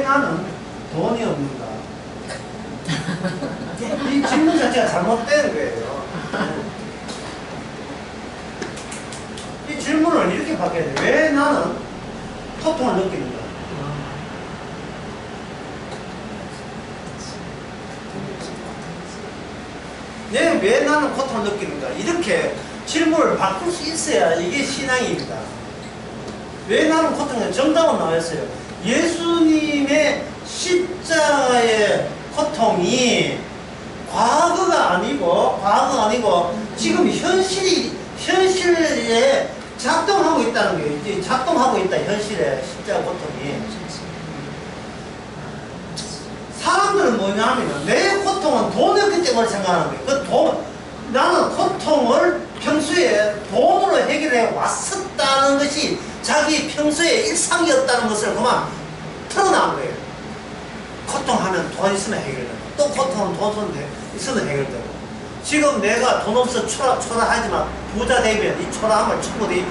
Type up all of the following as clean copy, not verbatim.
나는 돈이 없는가? 이 질문 자체가 잘못된 거예요. 이 질문을 이렇게 바꿔야 돼. 왜 나는 고통을 느끼는가? 왜 나는 고통을 느끼는가? 이렇게 질문을 바꿀 수 있어야 이게 신앙입니다. 왜 나는 고통을? 정답은 나왔어요. 예수님의 십자가의 고통이 과거가 아니고 지금 현실에 작동하고 있다는 거예요. 이제 작동하고 있다, 현실에 십자가 고통이. 사람들은 뭐냐면 내 고통은 돈이 없기 때문에 생각하는 거예요. 나는 고통을 평소에 돈으로 해결해 왔었다는 것이 자기 평소의 일상이었다는 것을 그만 틀어놓은 거예요. 고통하면 돈 있으면 해결된다. 또 고통은 돈 있으면 해결되고. 지금 내가 돈 없어 초라하지만 부자 되면 이 초라함을 충분히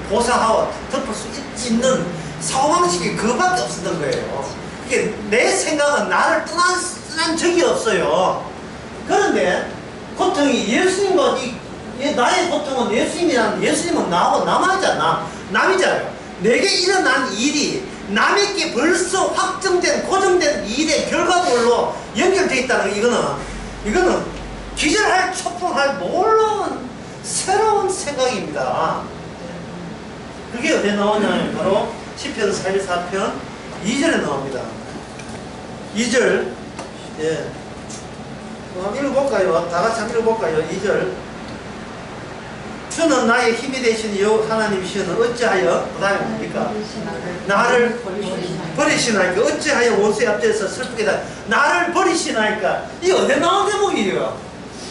보상하고 덮을 수 있는 사고방식이 그거밖에 없었던 거예요. 이게 내 생각은 나를 떠난 적이 없어요. 그런데 고통이 예수님과 나의 고통은 예수님은 나하고 남이잖아요. 내게 일어난 일이 남에게 벌써 확정된 고정된 일의 결과물로 연결되어 있다는 이거는 기절할 초풍할 놀라운 새로운 생각입니다. 그게 어디에 나오냐면 바로 시편 44편 2절에 나옵니다. 2절, 예. 한번 읽어볼까요? 다 같이 한번 읽어볼까요? 2절. 주는 나의 힘이 되신 여호와 하나님이시오니 어찌하여, 그 다음에 뭡니까? 나를 버리시나이까? 어찌하여 원수의 앞에서 슬프게 나를 버리시나이까? 이게 어디에 나온 대목이에요?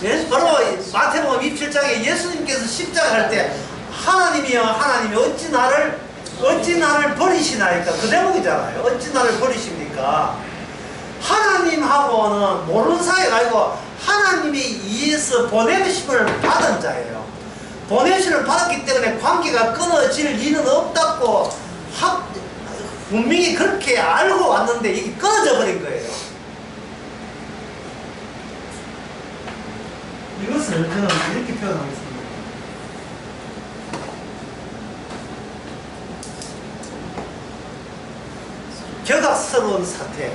예? 바로 마태복음 27장에 예수님께서 십자가 할 때 하나님이여 하나님이 어찌 나를 버리시나이까? 그 대목이잖아요. 어찌 나를 버리십니까? 하나님하고는 모르는 사이가 아니고 하나님이 이에서 보내심을 받은 자예요. 보내심을 받았기 때문에 관계가 끊어질 리는 없다고 분명히 그렇게 알고 왔는데 이게 끊어져 버린 거예요. 이것을 저는 이렇게 표현하겠습니다. 격악스러운 사태.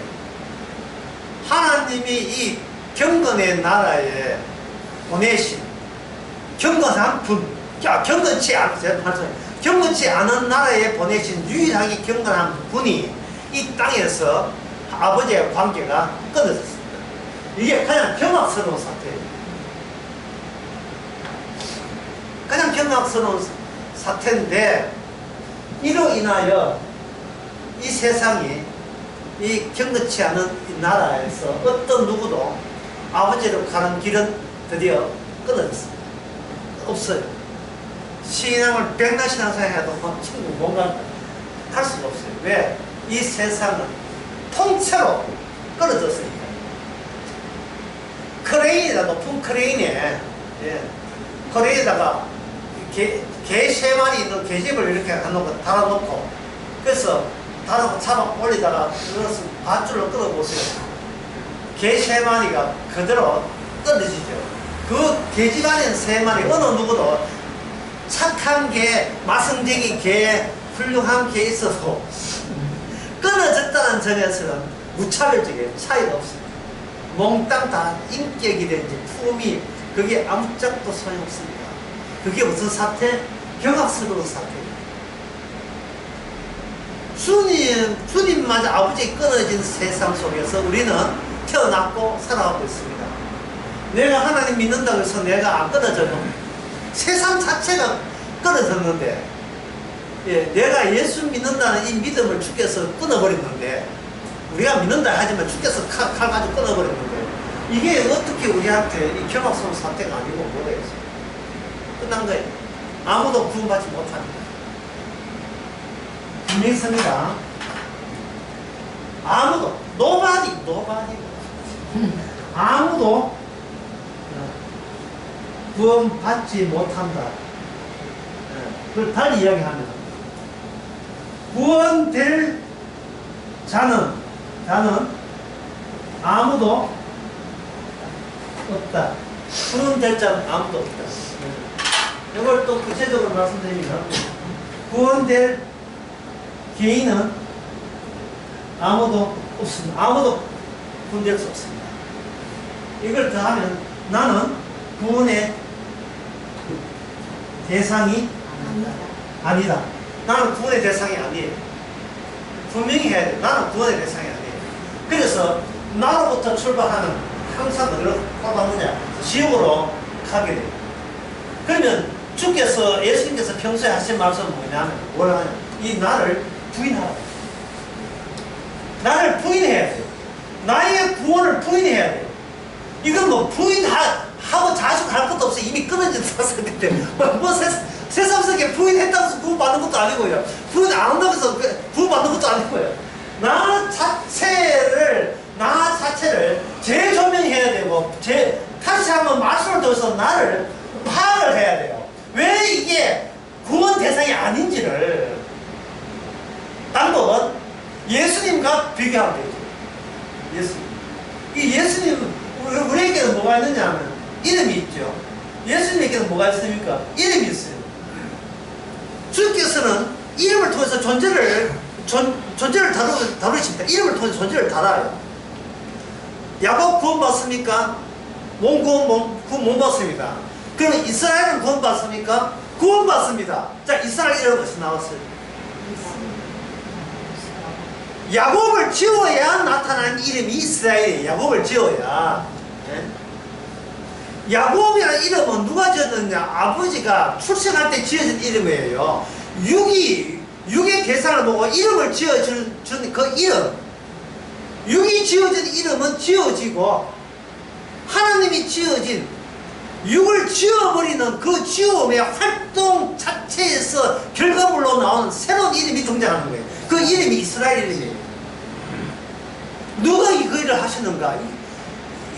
하나님이 이 경건의 나라에 보내신 경건한 경건치 않은 나라에 보내신 유일하게 경건한 분이 이 땅에서 아버지의 관계가 끊어졌습니다. 이게 그냥 경악스러운 사태예요. 그냥 경악스러운 사태인데 이로 인하여 이 세상이 이 경건치 않은 이 나라에서 어떤 누구도 아버지로 가는 길은 드디어 끊어졌습니다. 없어요. 신앙을 백날 신앙생활 해도 친구 뭔가 할 수가 없어요. 왜? 이 세상은 통째로 끊어졌으니까. 크레인이다, 높은 크레인에, 예, 크레인에다가 개 3마리 있는 계집을 이렇게 달아놓고, 그래서 잡아 올리다가 그것을 밧줄로 끌어보세요. 개 3마리가 그대로 떨어지죠. 그 계집 안에 3마리 어느 누구도 착한 개, 마성적인 개, 훌륭한 개 있어도 끊어졌다는 점에서는 무차별적이에요. 차이가 없습니다. 몽땅 다 인격이든지 품이 그게 아무짝도 소용없습니다. 그게 무슨 사태? 경악스러운 사태입니다. 주님마저 아버지 끊어진 세상 속에서 우리는 태어났고 살아가고 있습니다. 내가 하나님 믿는다고 해서 내가 안 끊어져요. 세상 자체가 끊어졌는데, 예, 내가 예수 믿는다는 이 믿음을 주께서 끊어버렸는데, 우리가 믿는다 하지만 주께서 칼 가지고 끊어버렸는데, 이게 어떻게 우리한테 이 경악스러운 사태가 아니고 뭐겠어요? 끝난 거예요. 아무도 구원받지 못합니다. 분명히 씁니다. 아무도, nobody. 아무도 구원받지 못한다. 그걸 달리 이야기합니다. 구원될 자는 나는 아무도 없다. 구원될 자는 아무도 없다. 이걸 또 구체적으로 말씀드리면 구원될 개인은 아무도 없습니다. 아무도 구원될 수 없습니다. 이걸 더하면 나는 구원의 대상이 아니다. 나는 구원의 대상이 아니에요. 분명히 해야 돼. 나는 구원의 대상이 아니에요. 그래서 나로부터 출발하는 항상 어디로 가느냐? 지옥으로 가게 돼요. 그러면 주께서 예수님께서 평소에 하신 말씀은 뭐냐면 뭘 하냐? 이 나를 부인하라. 나를 부인해야 돼요. 나의 구원을 부인해야 돼요. 이건 뭐 부인하고 자식할 것도 없어요. 이미 끊어진 사람이기 때문에 뭐 세상속에 부인했다고 해서 구원받는 것도 아니고요. 부인 안 한다고 해서 구원받는 것도 아니고요. 나 자체를 재조명해야 되고 다시 한번 말씀을 통해서 나를 파악을 해야 돼요. 왜 이게 구원 대상이 아닌지를 방법은 예수님과 비교하면 되죠. 예수님. 이 예수님 우리에게는 뭐가 있느냐 하면 이름이 있죠. 예수님에게는 뭐가 있습니까? 이름이 있어요. 주께서는 이름을 통해서 존재를 다루십니다. 이름을 통해서 존재를 다뤄요. 야곱 구원받습니까? 구원 못 받습니다. 그러면 이스라엘은 구원받습니까? 구원받습니다. 자, 이스라엘 이름 어디서 나왔어요? 야곱을 지어야 나타난 이름이 이스라엘이에요. 야곱을 지어야. 네? 야곱이라는 이름은 누가 지었느냐? 아버지가 출생할 때 지어진 이름이에요. 육의 계산을 보고 이름을 지어준 그 이름. 육이 지어진 이름은 지어지고 하나님이 지어진 육을 지어버리는 그 지음의 활동 자체에서 결과물로 나오는 새로운 이름이 등장하는 거예요. 그 이름이 이스라엘 이름이에요. 누가 그 일을 하시는가?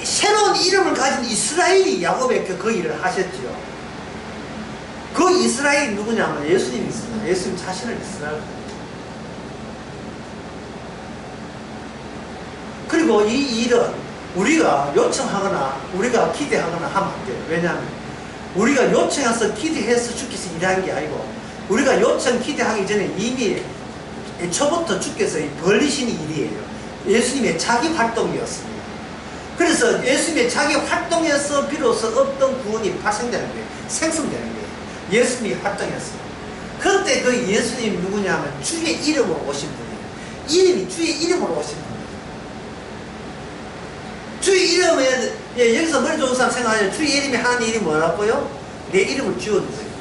새로운 이름을 가진 이스라엘이 야곱에게 그 일을 하셨죠. 그 이스라엘이 누구냐면 예수님이 있습니다. 예수님 자신을 이스라엘. 그리고 이 일은 우리가 요청하거나 우리가 기대하거나 하면 안 돼요. 왜냐하면 우리가 요청해서 기대해서 주께서 일하는 게 아니고 우리가 요청 기대하기 전에 이미 애초부터 주께서 벌리신 일이에요. 예수님의 자기 활동이었습니다. 그래서 예수님의 자기 활동에서 비로소 어떤 구원이 발생되는 거예요. 생성되는 거예요. 예수님이 활동이었습니다. 그때 그 예수님 누구냐면 주의 이름으로 오신 분이에요. 이름이 주의 이름으로 오신 분이에요. 주의 이름에 여기서 머리 좋은 사람 생각하면 주의 이름이 하나님 이름이 뭐라고요? 내 이름을 지어준 거예요.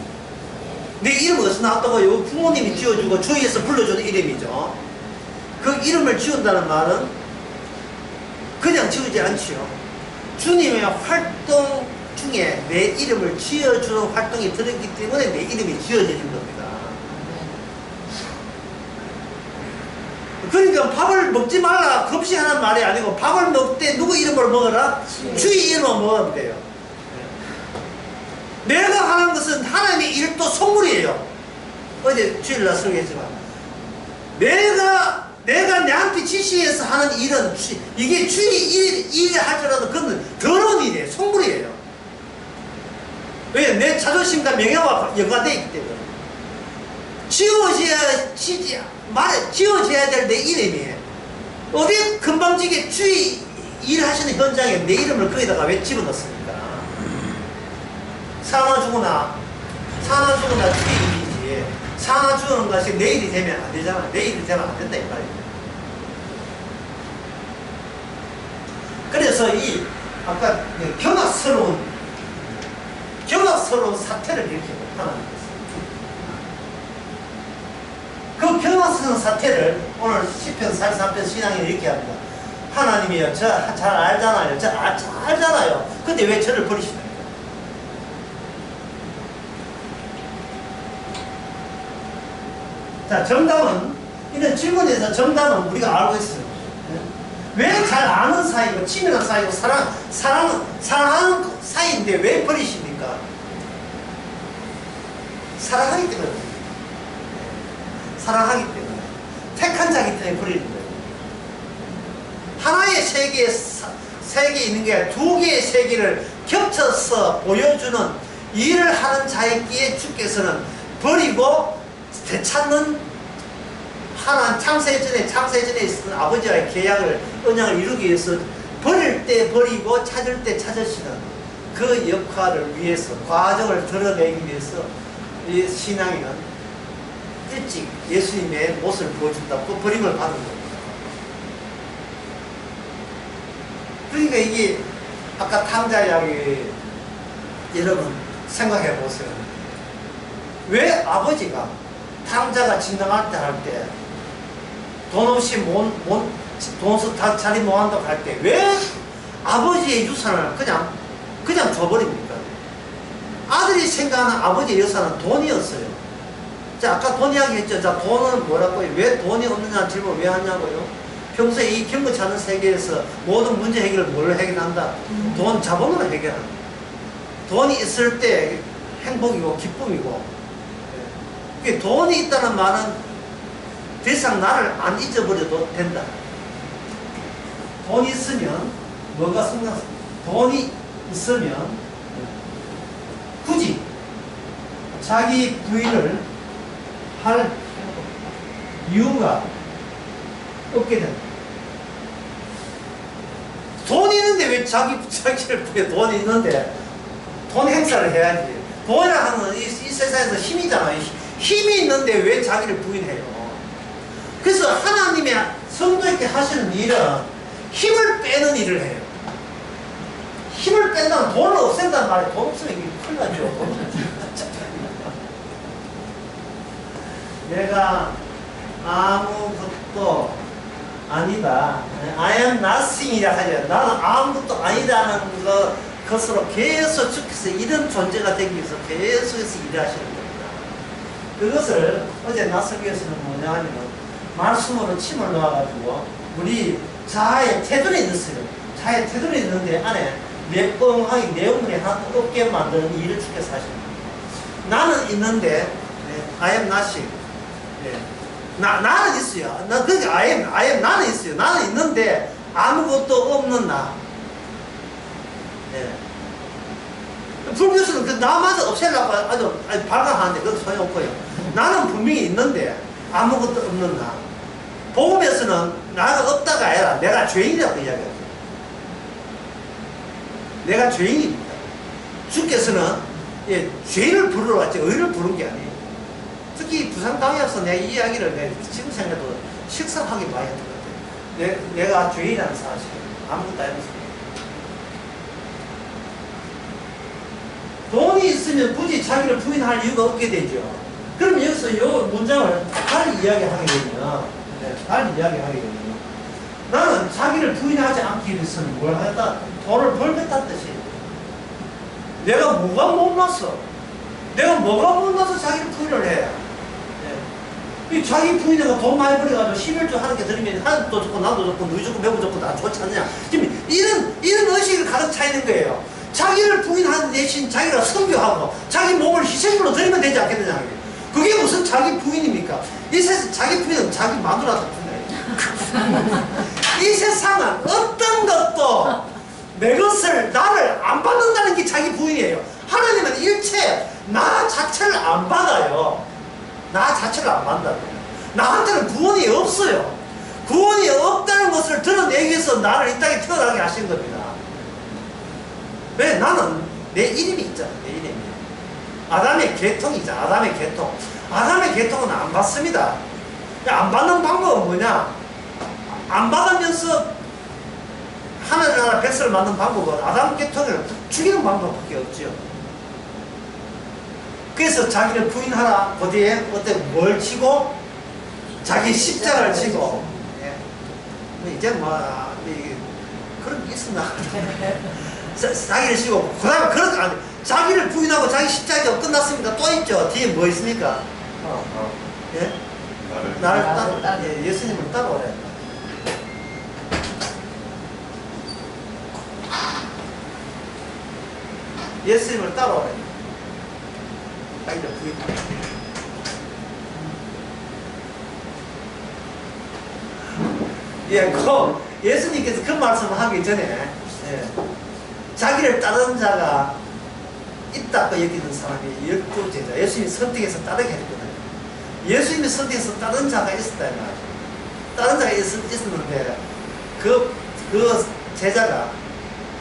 내 이름은 어디서 나왔다고요? 부모님이 지어주고 주위에서 불러주는 이름이죠. 그 이름을 지운다는 말은 그냥 지우지 않지요. 주님의 활동 중에 내 이름을 지어주는 활동이 들었기 때문에 내 이름이 지어지는 겁니다. 그러니까 밥을 먹지 말라 급식하는 말이 아니고 밥을 먹을 때 누구 이름으로 먹어라? 주의 이름으로 먹으면 돼요. 내가 하는 것은 하나님의 일도 선물이에요. 어제 주일날 설교했지만 내가 내한테 지시해서 하는 일은 이게 주의 일을 할지라도 그건 더러운 일이에요. 선물이에요. 왜? 내 자존심과 명예와 연관되어 있기 때문에 지어져야 될 내 이름이에요. 어디 금방지게 주의 일하시는 현장에 내 이름을 거기다가 왜 집어넣습니까? 사나 죽으나 주의 일이지. 사나 죽는 것이 내일이 되면 안 되잖아. 내일이 되면 안 된다 이 말이에요. 그래서 이 아까 경악스러운 사태를 일으키고 하나님께서 그 경악스러운 사태를 오늘 시편 43편 신앙에 이렇게 합니다. 하나님이요 저 잘 알잖아요. 잘 알잖아요. 근데 왜 저를 버리시나요? 자, 정답은 이런 질문에서 정답은 우리가 알고 있어요. 왜 잘 아는 사이고 친밀한 사이고 사랑하는 사이인데 왜 버리십니까? 사랑하기 때문에. 사랑하기 때문에. 택한 자기 때문에 버리는 거예요. 세계에 있는 게 두 개의 세계를 겹쳐서 보여주는 일을 하는 자였기에 주께서는 버리고 되찾는 하나님 창세전에 있었던 아버지와의 계약을 언약을 이루기 위해서 버릴 때 버리고 찾을 때 찾으시는 그 역할을 위해서 과정을 드러내기 위해서 이 신앙인은 일찍 예수님의 모습을 보여준다. 그 버림을 받은 겁니다. 그러니까 이게 아까 탕자 이야기 여러분 생각해 보세요. 왜 아버지가 탕자가 진당할 때 할 때 돈 없이 돈 자리 못 한다고 할 때 왜 아버지의 유산을 그냥 줘버립니까? 아들이 생각하는 아버지의 유산은 돈이었어요. 자, 아까 돈 이야기 했죠. 자, 돈은 뭐라고요? 왜 돈이 없느냐 질문 왜 하냐고요? 평소에 이 경건치 않은 세계에서 모든 문제 해결을 뭘로 해결한다? 돈, 자본으로 해결한다. 돈이 있을 때 행복이고 기쁨이고, 돈이 있다는 말은 더 이상 나를 안 잊어버려도 된다. 돈이 있으면 뭐가 생각났습니까? 돈이 있으면 굳이 자기 부인을 할 이유가 없게 된다. 돈이 있는데 왜 자기를 부인, 돈이 있는데 돈 행사를 해야지. 돈이라 하는 이 세상에서 힘이잖아요. 힘이 있는데 왜 자기를 부인해요? 그래서 하나님의 성도에게 하시는 일은 힘을 빼는 일을 해요. 힘을 뺀다면 돈을 없앤다는 말이에요. 돈 없으면 이게 큰일 나죠. 내가 아무것도 아니다. I am nothing이라 하죠. 나는 아무것도 아니다는 것으로 계속 주께서 이런 존재가 되기 위해서 계속해서 일하시는 겁니다. 그것을 어제 나설교에서는 뭐냐 하면 말씀으로 침을 넣어가지고 우리 자아의 테두리에 넣었어요. 자아의 테두리에 있는데 안에 뻥하게 내용물이 하나도 없게 만드는 일을 주께서 하십니다. 나는 있는데 I am nothing. 나는 있어요. 나는 있어요. 나는 있는데 아무것도 없는 나. 불교에서는 그 나마저 없애려고 아주 발광하는데 그것도 소용없고요. 나는 분명히 있는데 아무것도 없는 나. 복음에서는 나가 없다가 아니라 내가 죄인이라고 이야기하죠. 내가 죄인입니다. 주께서는 죄를 부르러 왔지 의를 부른 게 아니에요. 특히 부산강의에서 내가 이 이야기를 지금 생각해도 식상하게 많이 했던 것 같아요. 내가 죄인이라는 사실 아무것도 아니었습니다. 돈이 있으면 굳이 자기를 부인할 이유가 없게 되죠. 그럼 여기서 이 문장을 달리 이야기하게 되면 나는 자기를 부인하지 않기 위해서는 뭘 하겠다? 돈을 벌겠다는 뜻이에요. 내가 뭐가 못났어? 자기를 부인을 해? 이 자기 부인이가 돈 많이 벌어가지고 11조 하는 게 들으면 하나도 좋고 나도 좋고 누이 좋고 매부 좋고 다 좋지 않느냐? 지금 이런 의식을 가득 차 있는 거예요. 자기를 부인하는 대신 자기가 선교하고 자기 몸을 희생으로 드리면 되지 않겠느냐? 그게 무슨 자기 부인입니까? 이 세상 자기 부인은 자기 마누라도 부인해요. 이 세상은 어떤 것도 내 것을 나를 안 받는다는 게 자기 부인이에요. 하나님은 일체 나 자체를 안 받아요. 나 자체를 안 받는다고요. 나한테는 구원이 없어요. 구원이 없다는 것을 드러내기 위해서 나를 이 땅에 태어나게 하신 겁니다. 왜? 나는 내 이름이 있잖아. 내 이름이. 아담의 계통이잖아. 아담의 계통. 아담의 계통은 안 받습니다. 안 받는 방법은 뭐냐? 안 받으면서 하늘나라 백성을 만든 방법은 아담 계통을 죽이는 방법밖에 없죠. 그래서 자기를 부인하라. 어디에? 뭘 치고? 자기 십자가를 치고. 이제 그런 게 있었나? 자기를 치고, 그 다음에 자기를 부인하고 자기 십자가가 끝났습니다. 또 있죠. 뒤에 뭐 있습니까? 예? 나를 따라, 예수님을 따라오래. 예수님을 따라오래. 자기를 부인하고. 예, 예수님께서 그 말씀을 하기 전에 자기를 따르는 자가 있다고 여기는 사람이 12제자 예수님이 선택해서 따르게 했거든요. 예수님이 선택해서 따르는 자가 있었다 이 말이죠. 다른 자가 있었는데 그 제자가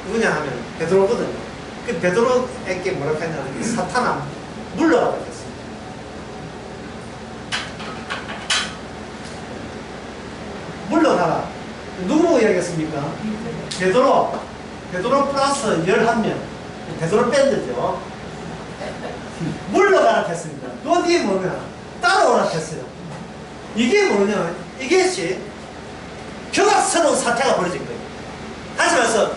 누구냐 하면 베드로거든요. 그 베드로에게 뭐라고 했냐면 사탄아 물러가라 했습니다. 물러가라. 누구 이야기했습니까? 베드로 플러스 11명. 베드로 밴드죠. 물러가라 했습니다. 그 뒤에 뭐냐? 따라오라 했어요. 이게 뭐냐? 이것이 경악스러운 사태가 벌어진 거예요. 다시 말해서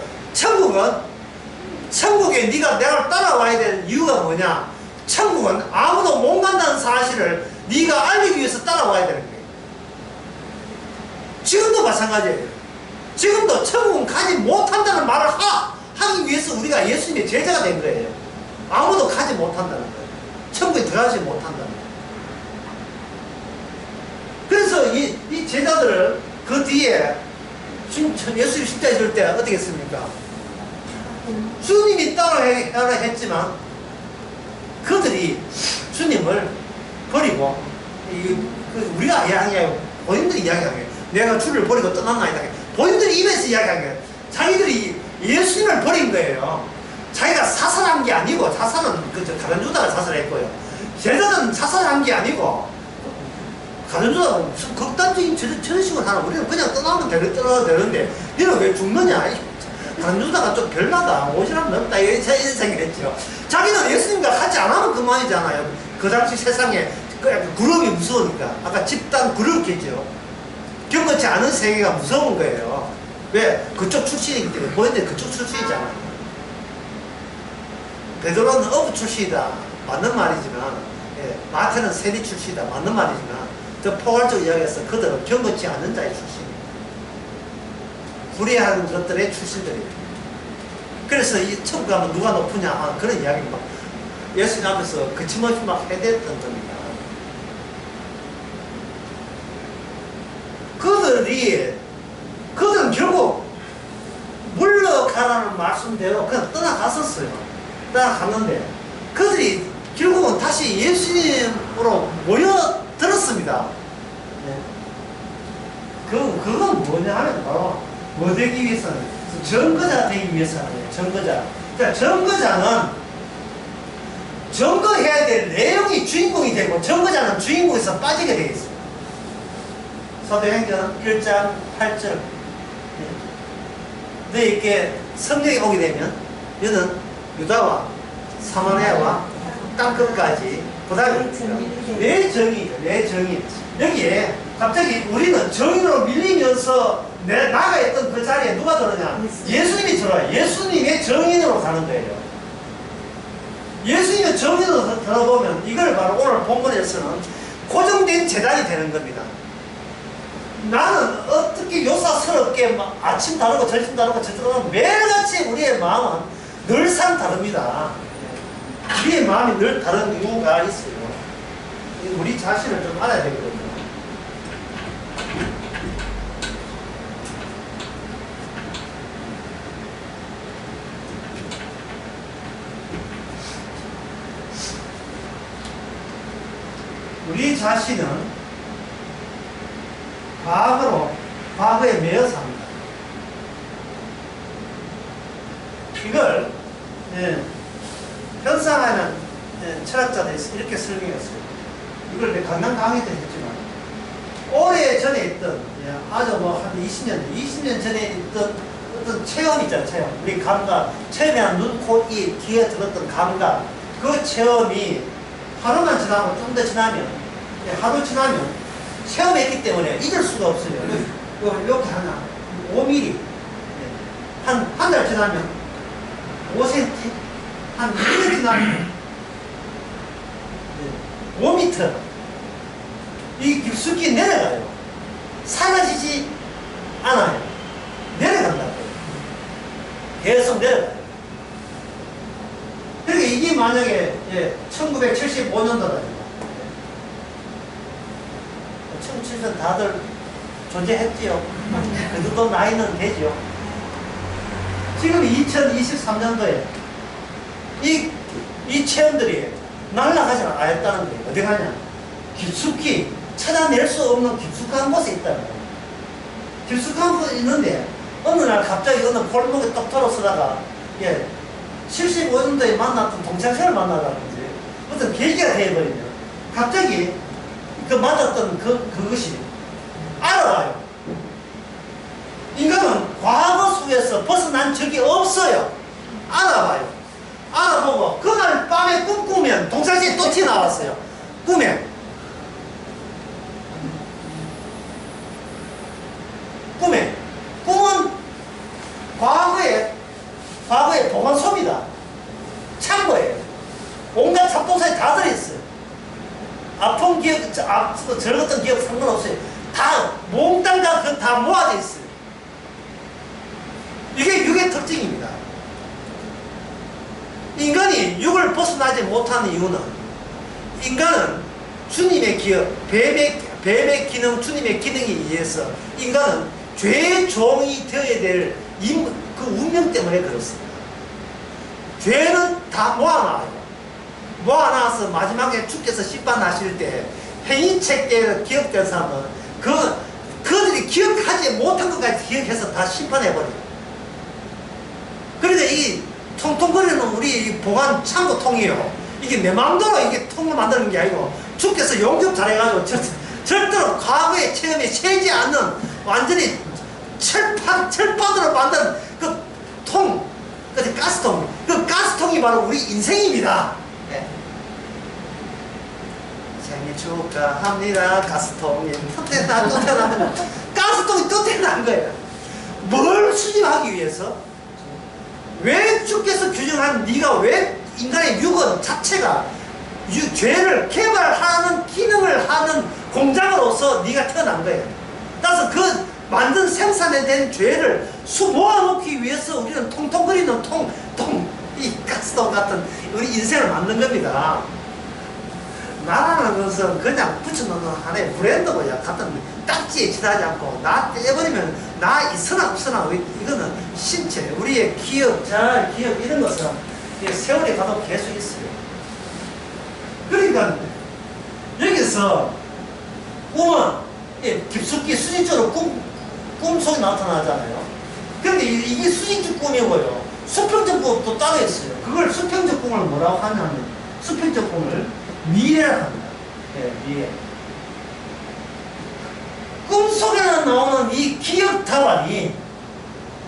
천국에 네가 내가 따라와야 될 이유가 뭐냐? 천국은 아무도 못 간다는 사실을 네가 알리기 위해서 따라와야 되는 거예요. 지금도 마찬가지예요. 지금도 천국은 가지 못한다는 말을 하기 위해서 우리가 예수님의 제자가 된 거예요. 아무도 가지 못한다는 거예요. 천국에 들어가지 못한다는 거예요. 그래서 이 제자들을 그 뒤에 예수님 십자가에 질 때 어떻게 했습니까? 주님이 따라하라 했지만 그들이 주님을 버리고 우리가 이야기해요. 본인들이 이야기하는 거예요. 내가 주를 버리고 떠났나이다. 본인들이 입에서 이야기한 거예요. 자기들이 예수님을 버린 거예요. 자기가 사살한 게 아니고 사살은 가룟 유다가 사살했고요. 제자들은 사살한 게 아니고 가룟 유다가 무슨 극단적인 전식을 하나 우리는 그냥 떠나면 되는데 너는 왜 죽느냐? 가룟 유다가 좀 별나다. 오지랖 넓다. 이런 생각을 했죠. 자기는 예수님과 같이 안 하면 그만이잖아요. 그 당시 세상에 구름이 무서우니까 아까 집단 구름겠죠. 경건치 않은 세계가 무서운 거예요. 왜? 그쪽 출신이기 때문에 보이는데 그쪽 출신이잖아요. 베드로는 어부 출신이다. 맞는 말이지만 마태는 세리 출신이다. 맞는 말이지만 더 포괄적으로 이야기해서 그들은 경건치 않은 자의 출신이에요. 불의한 것들의 출신들이에요. 그래서 이 천국 가면 누가 높으냐 그런 이야기를 막 예수님 앞에서 거침없이 막 해댔던 겁니다. 그들은 결국 물러가라는 말씀대로 그냥 떠나갔었어요. 떠나갔는데 그들이 결국은 다시 예수님으로 모여들었습니다. 네. 그건 뭐냐 하면 바로 뭐 되기 위해서는 증거자 되기 위해서는 증거자. 그러니까 증거자는 증거해야 될 내용이 주인공이 되고 증거자는 주인공에서 빠지게 되어 있습니다. 사도행전 1장 8절 너희에게 성령이 오게 되면 너는 유다와 사마리아와 땅끝까지 내 정의죠. 내 정의. 여기에 갑자기 우리는 정의로 밀리면서 나가 있던 그 자리에 누가 들어오냐? 예수님이 들어와요. 예수님의 정인으로 가는 거예요. 예수님의 정인으로 들어보면 이걸 바로 오늘 본문에서는 고정된 재단이 되는 겁니다. 나는 어떻게 요사스럽게 아침 다르고 점심 다르고 저녁 매일같이 우리의 마음은 늘상 다릅니다. 우리의 마음이 늘 다른 이유가 있어요. 우리 자신을 좀 알아야 되거든요. 우리 자신은 과거에 매여서 합니다. 이걸 현상하는 철학자들이 이렇게 설명했어요. 이걸 내 강남 강의 때 했지만 오래전에 있던 아주 한 20년 전에 있던 어떤 체험 있잖아요. 체험. 우리 감각, 체험이란 눈, 코, 입, 귀에 들었던 감각 그 체험이 하루만 지나고 좀 더 지나면 하루 지나면 체험했기 때문에 잊을 수가 없어요. 이렇게 하나 5mm 한 달 지나면 5cm 한 2년 지나면 5m 이 깊숙이 내려가요. 사라지지 않아요. 내려간다고요. 계속 내려가요. 그러니까 이게 만약에 1975년도라든가 1970년 다들 존재했지요. 그 정도 나이는 되죠. 지금 2023년도에 이 체험들이 날아가지 않았다는 거예요. 어디 가냐? 깊숙이 찾아낼 수 없는 깊숙한 곳에 있다는 거예요. 깊숙한 곳에 있는데 어느 날 갑자기 어느 골목에 떡 들어서다가 75년도에 만났던 동창생을 만나다든지 어떤 계기가 되어버리면 갑자기 그 맞았던 그것이 알아와요. 인간은 과거 속에서 벗어난 적이 없어요. 알아봐요. 알아보고 그날 밤에 꿈꾸면 동창생이 또 튀어나왔어요. 꿈은 과거의 보관소입니다. 창고예요. 온갖 잡동사니 다 들어있어요. 아픈 기억, 젊었던 기억 상관없어요. 다 몽땅 다 모아져 있어요. 이게 육의 특징입니다. 인간이 육을 벗어나지 못하는 이유는 인간은 주님의 기억, 뱀의 기능, 주님의 기능에 의해서 인간은 죄의 종이 되어야 될 그 운명 때문에 그렇습니다. 죄는 다 모아놔요. 모아놔서 마지막에 주께서 심판하실 때 행위책에 기억된 사람은 그들이 기억하지 못한 것까지 기억해서 다 심판해버려요. 그런데 이 통통거리는 우리 보관 창고통이요. 이게 내 마음대로 이게 통을 만드는 게 아니고 주께서 용접 잘해가지고 절대로 과거의 체험에 새지 않는 완전히 철판으로 만든 그 통, 그 가스통, 그 가스통이 바로 우리 인생입니다. 네. 생일 축하합니다. 가스통이 또 태어나면 가스통이 또 태어난 거예요. 뭘 수집하기 위해서? 왜 주께서 규정한 네가 왜 인간의 육은 자체가 죄를 개발하는 기능을 하는 공장으로서 네가 태어난 거예요. 따라서 그 만든 생산된 죄를 모아놓기 위해서 우리는 통통거리는 이 가스통 같은 우리 인생을 만든 겁니다. 나라는 것은 그냥 붙여놓는 하나의 브랜드고요. 같은 딱지에 지나지 않고 나 떼버리면 나 있으나 없으나 이거는 신체, 우리의 기억, 기억 이런 것은 세월이 가도 계속 있어요. 그러니까 여기서 꿈은 깊숙이 수직적으로 꿈속에 나타나잖아요. 그런데 이게 수직적 꿈이고요. 수평적 꿈도 따로 있어요. 그걸 수평적 꿈을 뭐라고 하냐면 수평적 꿈을 미래라고 합니다. 미래. 꿈속에는 나오는 이 기억 다발이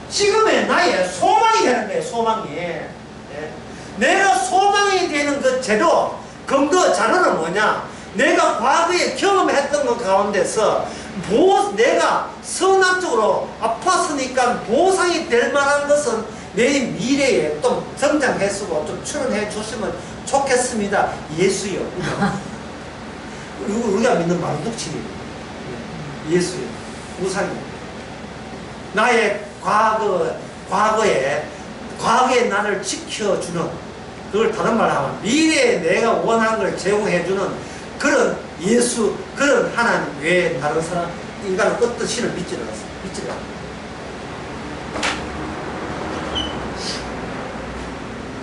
지금의 나의 소망이 되는 거예요. 소망이. 내가 소망이 되는 그 재료, 근거 자료는 뭐냐? 내가 과거에 경험했던 것 가운데서 내가 선악적으로 아팠으니까 보상이 될 만한 것은 내 미래에 좀 성장했으고 좀 출연해 주시면 좋겠습니다. 예수요. 우리가 믿는 마루독치리. 예수요. 우상이요. 나의 과거에 나를 지켜주는, 그걸 다른 말로 하면 미래에 내가 원하는 걸 제공해주는 그런 예수, 그런 하나님 외에 다른 사람, 인간은 어떤 신을 믿지를 않습니다.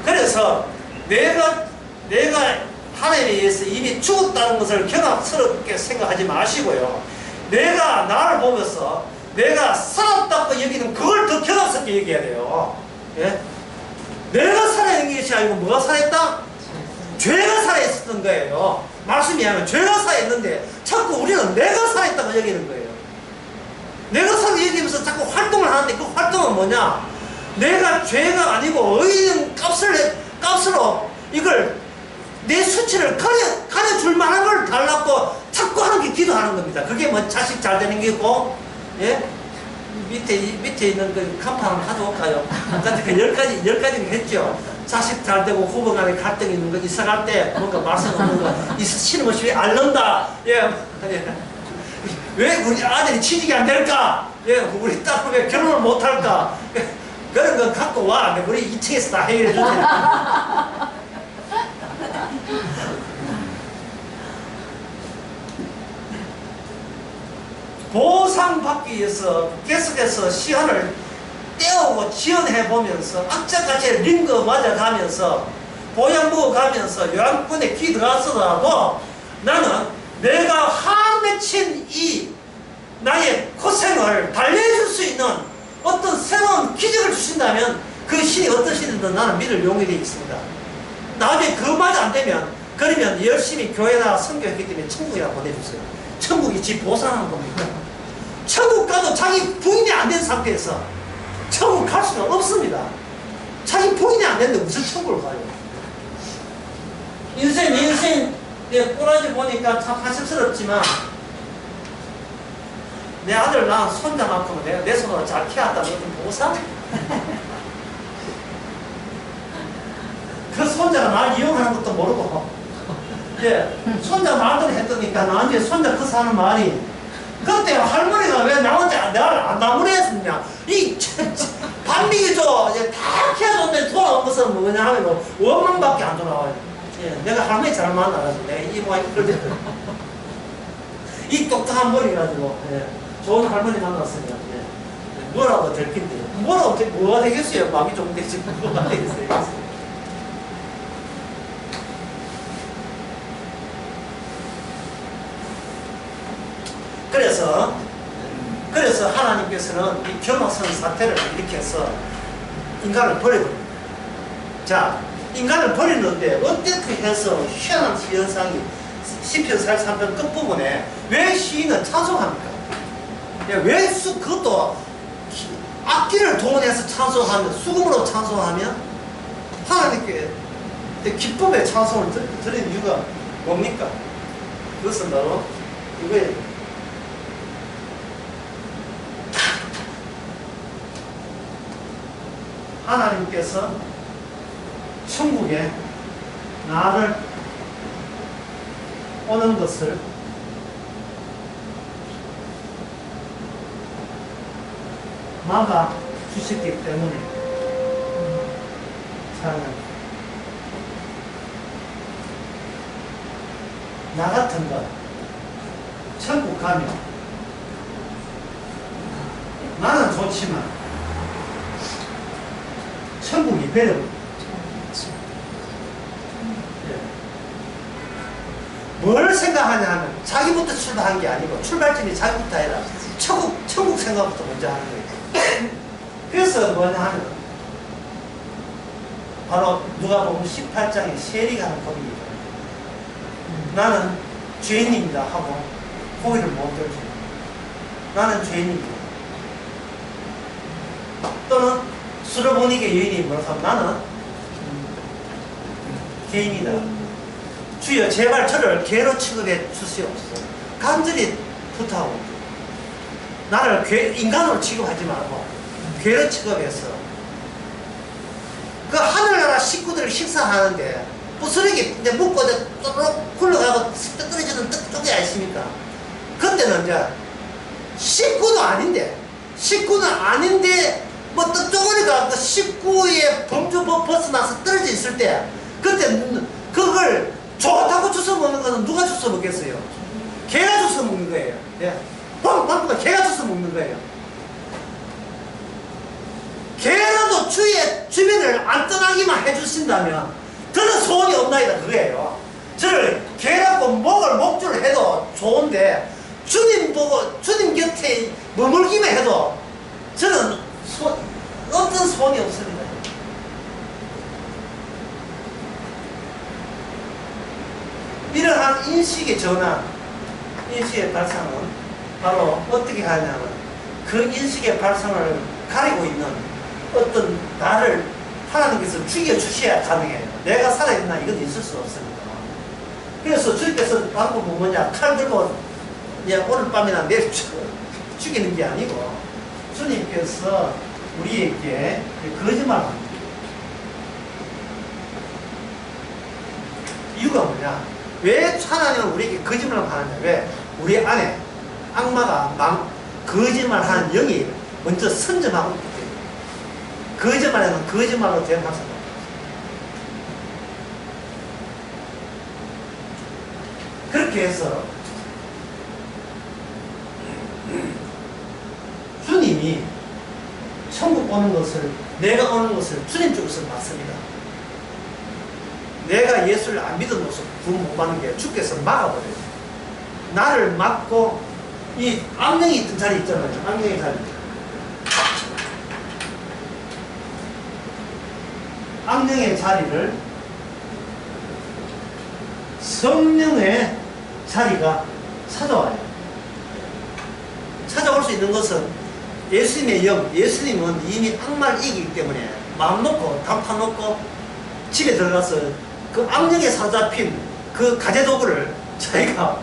그래서 내가 하나님에 의해서 이미 죽었다는 것을 경악스럽게 생각하지 마시고요. 내가 나를 보면서 내가 살았다고 여기는 그걸 더 경악스럽게 얘기해야 돼요. 예? 내가 살아있는 것이 아니고 뭐가 살아있다? 죄가 살아있었던 거예요. 말씀이 하면 죄가 살아있는데 자꾸 우리는 내가 살아있다고 여기는 거예요. 내가 살아있다고 여기면서 자꾸 활동을 하는데 그 활동은 뭐냐? 내가 죄가 아니고 의인 값으로 이걸 내 수치를 가려줄 만한 걸 달라고 자꾸 하는 게 기도하는 겁니다. 그게 뭐 자식 잘 되는 게고, 예? 밑에 있는 그 간판 한번 가져올까요? 아까 그 10가지 했죠. 자식 잘 되고 후보 간에 갈등이 있는 거, 이사 갈 때 뭔가 말씀 없는 거, 이 신임 없이 왜 앓는다? 예. 왜 우리 아들이 취직이 안 될까? 예. 우리 딸은 왜 결혼을 못 할까? 그런 거 갖고 와. 우리 2층에서 다 해결해 주세요. 보상받기 위해서 계속해서 시간을 때우고 지연해 보면서 악자같이 링거 맞아가면서 보양 먹어가면서 요양원에 기 들어가서라도 나는 내가 한맺힌 이 나의 고생을 달래줄 수 있는 어떤 새로운 기적을 주신다면 그 신이 어떤 신이든 나는 믿을 용이 되어 있습니다. 나중에 그마저 안 되면 그러면 열심히 교회 나가 선교했기 때문에 천국이라 보내주세요. 천국이 지 보상하는 겁니까? 천국 가도 자기 부인이 안 된 상태에서 천국 갈 수가 없습니다. 자기 부인이 안 됐는데 무슨 천국을 가요? 인생 내 꼬라지 보니까 참 한심스럽지만 내 아들 낳은 손자만큼은 내가 내 손으로 잘 키웠다는 어떤 보상? 그 손자가 날 이용하는 것도 모르고 예, 손자 말도 했더니까 나한테 손자 그 사는 말이 그때 할머니가 왜 나 혼자 나를 안 나무랬느냐 이 반미죠 다 키워줬는데 돌아온 것은 뭐냐 하면 원망밖에 안 돌아와요. 예, 내가 할머니 잘 만나가지고 내가 이모가 이끌때 이 똑똑한 머리 가지고 예, 좋은 할머니 만났으면 예, 뭐라고 될 텐데 뭐가 되겠어요? 마음이 좀 되지 뭐가 되겠어요? 그래서 하나님께서는 이 경악선 사태를 일으켜서 인간을 버려버립니다. 자, 인간을 버리는데 어떻게 해서 희한한 현상이 시편 43편 끝부분에 왜 시인은 찬송합니까? 왜 그것도 악기를 동원해서 찬송하면 수금으로 찬송하면 하나님께 기쁨의 찬송을 드리는 이유가 뭡니까? 그것은 바로 이거예요. 하나님께서 천국에 나를 오는 것을 막아 주셨기 때문에 나 같은 거 천국 가면 나는 좋지만 천국이 배려입니다. 뭘 생각하냐 하면 자기부터 출발한 게 아니고 출발점이 자기부터 아니라 천국 생각부터 먼저 하는 거예요. 그래서 뭐냐 하면 바로 누가복음 18장에 세리가 하는 법입니다. 나는 죄인입니다 하고 고기를 못 들죠. 나는 죄인입니다. 또는 수르보니게 여인이 뭐라고 하면 나는 죄인이다. 주여 제발 저를 죄로 취급해 주시옵소서. 간절히 부탁하고 나를 인간으로 취급하지 말고 죄로 취급해서 그 하늘나라 식구들을 식사하는데 부스러기 이제 묶고 또록 굴러가고 떨어지는 떡이 아십니까? 그때는 이제 식구는 아닌데 뭐 떡덩어리가 그 식구의 범주법 벗어나서 떨어져 있을 때 그때 그걸 좋다고 주워 먹는 거는 누가 주워 먹겠어요? 개가 주워 먹는 거예요. 예. 방금 개가 주워 먹는 거예요. 개라도 주의 주변을 안 떠나기만 해주신다면 저는 소원이 없나이다 그거예요. 저를 개라고 목줄을 해도 좋은데 주님 보고 주님 곁에 머물기만 해도 저는 어떤 소원이 없습니다. 이러한 인식의 전환, 인식의 발상은 바로 어떻게 하냐면 그 인식의 발상을 가리고 있는 어떤 나를 하나님께서 죽여주셔야 가능해요. 내가 살아있나 이건 있을 수 없습니다. 그래서 주님께서 방법은 뭐냐, 칼 들고 오늘 밤이나 내일 죽이는 게 아니고 주님께서 우리에게 거짓말을 합니다. 이유가 뭐냐? 왜 하나님은 우리에게 거짓말을 하느냐? 왜? 우리 안에 악마가 거짓말하는 영이 먼저 선점하고 있기 때문에 거짓말에는 거짓말로 대응할 수가 없어요. 그렇게 해서 주님이 천국 오는 것을, 내가 오는 것을 주님 쪽에서 맞습니다. 내가 예수를 안 믿음으로써 구원 못 받는 게 주께서 막아버려요. 나를 막고, 이 악령이 있던 자리 있잖아요. 악령의 자리. 악령의 자리를 성령의 자리가 찾아와요. 찾아올 수 있는 것은 예수님의 영, 예수님은 이미 악마를 이기기 때문에 마음 놓고 담파 놓고 집에 들어가서 그 악령에 사로잡힌 그 가재도구를 자기가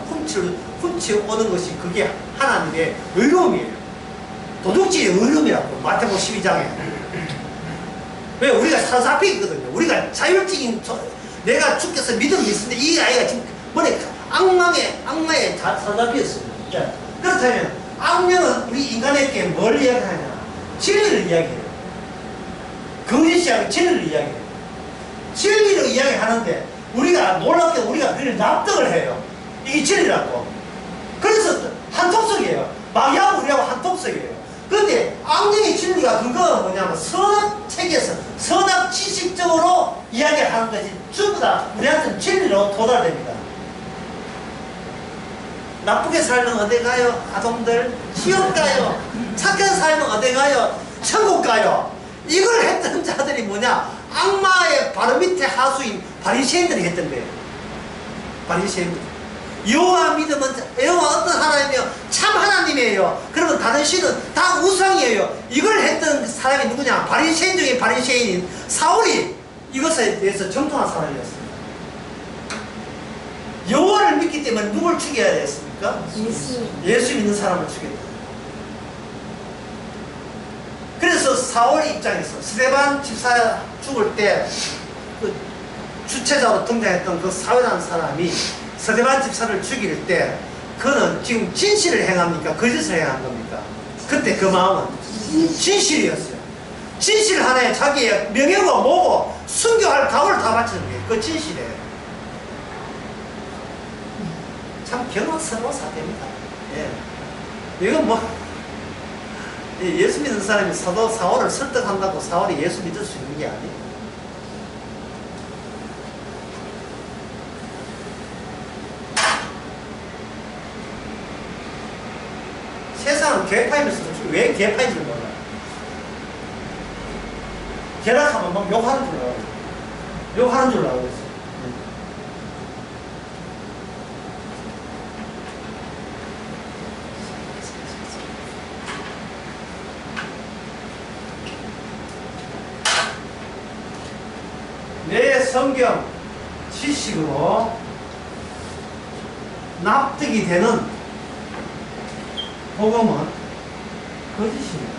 훔치오는 것이 그게 하나님의 의로움이에요. 도둑질의 의로움이라고 마태복음 12장에. 왜? 우리가 사로잡히거든요. 우리가 자율적인, 내가 주께서 믿음이 있는데 이 아이가 지금 머리에 악마에 사로잡혔어요. 그렇다면 악령은 우리 인간에게 뭘 이야기하냐? 진리를 이야기해요. 거짓이하고 진리를 이야기해요. 진리를 이야기하는데 우리가 놀랍게 우리가 그걸 납득을 해요. 이게 진리라고. 그래서 한통속이에요. 마귀하고 우리하고 한통속이에요. 그런데 악령의 진리가 그거는 뭐냐면 선악책에서 선악 지식적으로 이야기하는 것이 전부 다 우리한테는 진리로 도달됩니다. 나쁘게 살면 어디 가요? 아동들 지옥 가요. 착한 살면 어디 가요? 천국 가요. 이걸 했던 자들이 뭐냐? 악마의 바로 밑에 하수인 바리새인들이 했던 거예요. 바리새인들. 여호와 믿으면 여호와 어떤 하나님이에요? 참 하나님이에요. 그러면 다른 신은 다 우상이에요. 이걸 했던 사람이 누구냐? 바리새인 중에 바리새인인 사울이 이것에 대해서 정통한 사람이었습니다. 여호와를 믿기 때문에 누굴 죽여야 됐습니까? 예수 믿는 사람을 죽였다. 그래서 사울 입장에서 스데반 집사 죽을 때 그 주체자로 등장했던 그 사울이라는 사람이 스데반 집사를 죽일 때 그는 지금 진실을 행합니까? 거짓을 행한 겁니까? 그때 그 마음은 진실이었어요. 진실 하나에 자기의 명예고 뭐고 순교할 각오를 다 바치는 거예요. 그 진실이에요. 참 경악스러운 사태입니다. 예. 이건 뭐 예수 믿는 사람이 사도 사울을 설득한다고 사울이 예수 믿을 수 있는 게 아니에요. 세상은 개파이면서도 왜 개파인지를 몰라요. 개락하면 막 욕하는 줄 알아요. 욕하는 줄 알고 있어요. 내 성경 지식으로 납득이 되는 복음은 거짓입니다.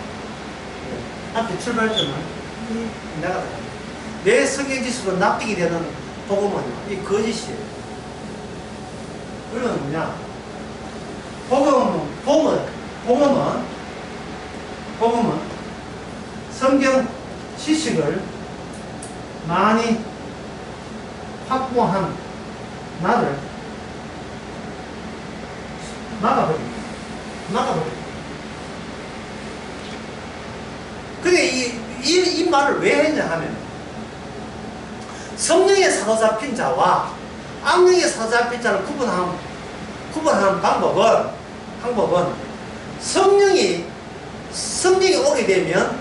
앞에 출발점은 내가 내 성경 지식으로 납득이 되는 복음은 이 거짓이에요. 그러면 뭐냐? 복음은 성경 지식을 많이 확보한 나를 막아버립니다. 근데 이 말을 왜 했냐 하면 성령에 사로잡힌 자와 악령에 사로잡힌 자를 구분하는 방법은 성령이 오게 되면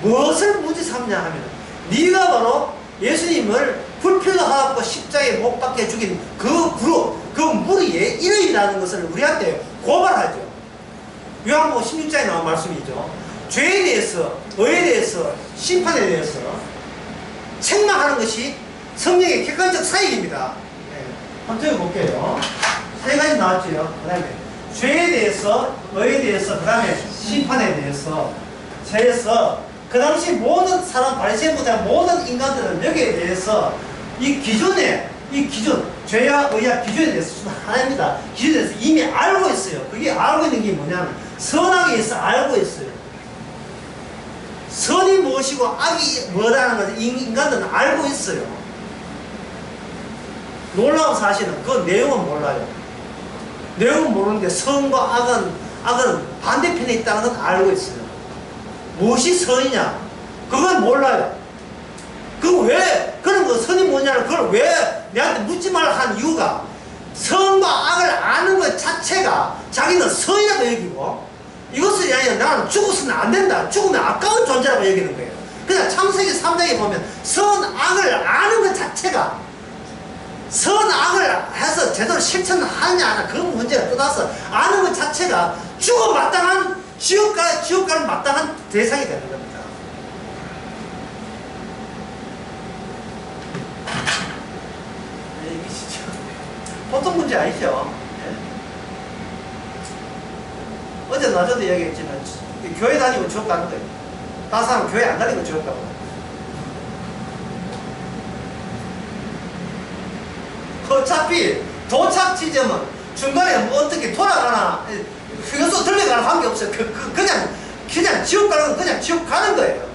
무엇을 무지 삼냐 하면 네가 바로 예수님을 불필로 하고 십자가에 못 박혀 죽인 그 무리의 일원이라는 것을 우리한테 고발하죠. 요한복음 16장에 나온 말씀이죠. 죄에 대해서, 의에 대해서, 심판에 대해서 책망하는 것이 성령의 객관적 사역입니다. 네. 한번 적어볼게요. 세 가지 나왔죠. 그 다음에 죄에 대해서, 의에 대해서, 그 다음에 심판에 대해서, 그 당시 모든 사람, 바리새인보다 모든 인간들은 여기에 대해서 이 기준, 죄와 의와 기준에 대해서 하나입니다. 기준에 대해서 이미 알고 있어요. 그게 알고 있는 게 뭐냐면 선악에 대해서 알고 있어요. 선이 무엇이고 악이 뭐라는 것을 인간들은 알고 있어요. 놀라운 사실은 그 내용은 몰라요. 내용은 모르는데 선과 악은 반대편에 있다는 건 알고 있어요. 무엇이 선이냐? 그건 몰라요. 그 왜, 그런 거 선이 뭐냐를 그걸 왜 내한테 묻지 말라 한 이유가 선과 악을 아는 것 자체가 자기는 선이라고 여기고 이것이 아니라 나는 죽어서는 안 된다. 죽으면 아까운 존재라고 여기는 거예요. 그냥 창세기 3장에 보면 선, 악을 아는 것 자체가 선, 악을 해서 제대로 실천하느냐 안 하느냐 그 문제가 떠나서 아는 것 자체가 죽어 마땅한 지옥 가는 마땅한 대상이 되는 겁니다. 보통 문제 아니죠. 어제 낮에도 얘기했지만 교회 다니고 지옥 가는 거예요. 다른 사람은 교회 안 다니고 지옥 가고. 어차피 도착 지점은 중간에 뭐 어떻게 돌아가나 휴게소 들려가나 관계없어요. 그냥 지옥 가는 건 그냥 지옥 가는 거예요.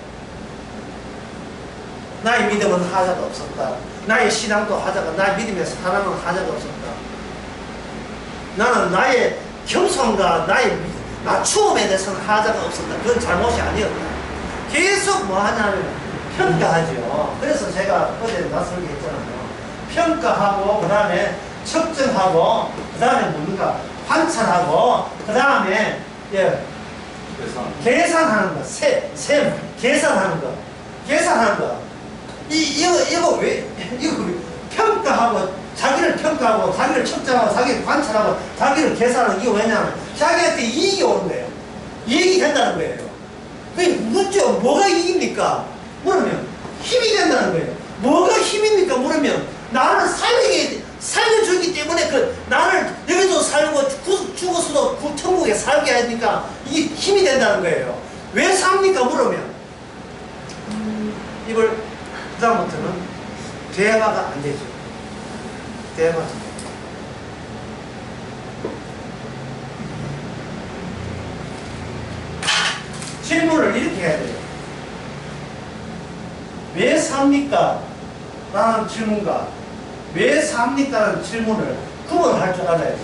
나의 믿음은 하자가 없었다. 나의 신앙도 하자가, 나의 믿음의 사랑은 하자가 없었다. 나는 나의 겸손과 나의 낮춤에 대해서는 하자가 없었다. 그건 잘못이 아니었다. 계속 뭐 하냐면 평가하죠. 그래서 제가 어제 낯설게 했잖아요. 평가하고, 그 다음에 측정하고, 그 다음에 뭔가 관찰하고, 그 다음에 계산하는 거. 계산하는 거. 계산하는 거. 이거 왜 평가하고, 자기를 평가하고, 자기를 측정하고, 자기를 관찰하고, 자기를 계산하는 이거 왜냐하면 자기한테 이익이 오는 거예요. 이익이 된다는 거예요. 그 묻죠. 뭐가 이익입니까? 물으면 힘이 된다는 거예요. 뭐가 힘입니까? 물으면 나를 살려주기 때문에 나를 여기도 살고 죽어서도 천국에 살게 하니까 이게 힘이 된다는 거예요. 왜 삽니까? 물으면 이걸 그다음부터는 대화가 안 되죠. 대화가 질문을 이렇게 해야 돼요. 왜 삽니까? 라는 질문과 왜 삽니까? 라는 질문을 구분할 줄 알아야 돼요.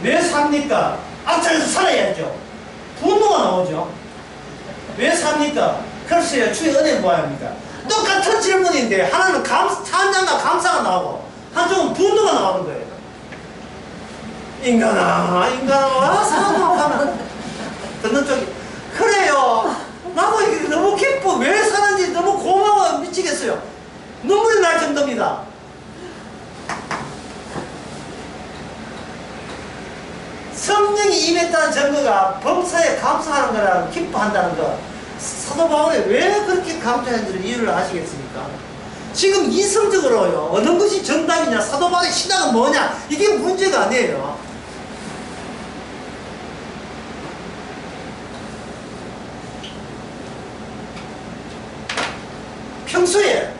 왜 삽니까? 앞차에서 살아야죠. 분노가 나오죠. 왜 삽니까? 글쎄요, 주의 은혜 뭐합니까? 똑같은 질문인데 하나는 찬양과 감사가 나오고 한쪽은 분노가 나오는 거예요. 인간아 사랑하고 하면 듣는 쪽이 그래요. 나도 이게 너무 기뻐. 왜 사는지 너무 고마워 미치겠어요. 눈물이 날 정도입니다. 성령이 임했다는 증거가 범사에 감사하는 거랑 기뻐한다는 거. 사도 바울이 왜 그렇게 강조했는지 이유를 아시겠습니까? 지금 이성적으로요. 어느 것이 정답이냐, 사도 바울의 신앙은 뭐냐, 이게 문제가 아니에요. 평소에